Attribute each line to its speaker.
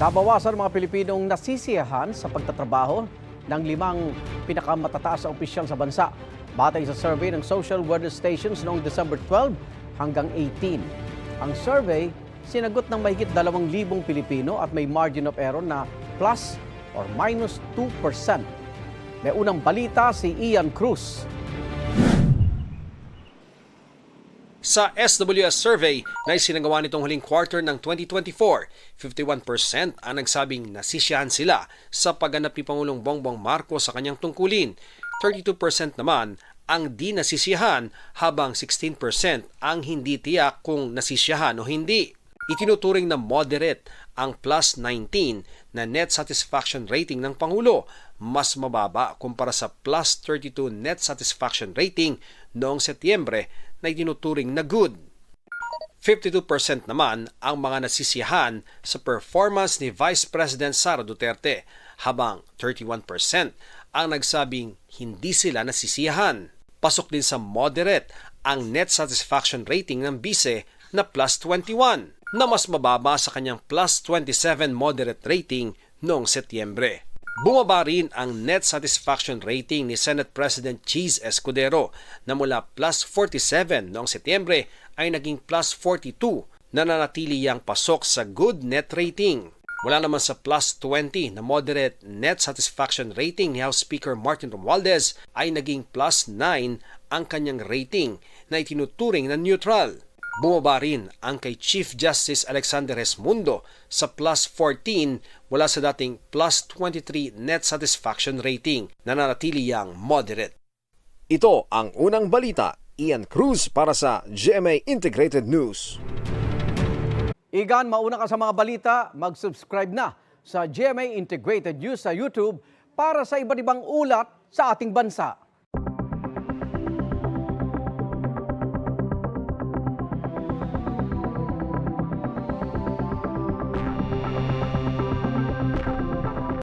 Speaker 1: Nabawasan ang mga Pilipinong nasisiyahan sa pagtatrabaho ng 5 pinakamatataas na opisyal sa bansa. Batay sa survey ng Social Weather Stations noong December 12 hanggang 18. Ang survey, sinagot ng mahigit 2,000 Pilipino at may margin of error na plus or minus 2%. May unang balita si Ian Cruz.
Speaker 2: Sa SWS survey na isinagawa nitong huling quarter ng 2024, 51% ang nagsabing nasisiyahan sila sa pagganap ni Pangulong Bongbong Marcos sa kanyang tungkulin. 32% naman ang di nasisiyahan habang 16% ang hindi tiyak kung nasisiyahan o hindi. Itinuturing na moderate ang plus 19 na net satisfaction rating ng Pangulo, mas mababa kumpara sa plus 32 net satisfaction rating noong Setyembre na itinuturing na good. 52% naman ang mga nasisiyahan sa performance ni Vice President Sara Duterte, habang 31% ang nagsabing hindi sila nasisiyahan. Pasok din sa moderate ang net satisfaction rating ng Vice na plus 21, na mas mababa sa kanyang plus 27 moderate rating noong Setyembre. Bumaba rin ang net satisfaction rating ni Senate President Cheese Escudero na mula plus 47 noong Setyembre ay naging plus 42, na nanatili yang pasok sa good net rating. Wala naman sa plus 20 na moderate net satisfaction rating ni House Speaker Martin Romualdez ay naging plus 9 ang kanyang rating na itinuturing na neutral. Bumaba rin ang kay Chief Justice Alexander Resmundo sa plus 14 mula sa dating plus 23 net satisfaction rating, na nanatili yang moderate.
Speaker 3: Ito ang unang balita. Ian Cruz para sa GMA Integrated News.
Speaker 1: Igan, mauna ka sa mga balita, mag-subscribe na sa GMA Integrated News sa YouTube para sa iba't ibang ulat sa ating bansa.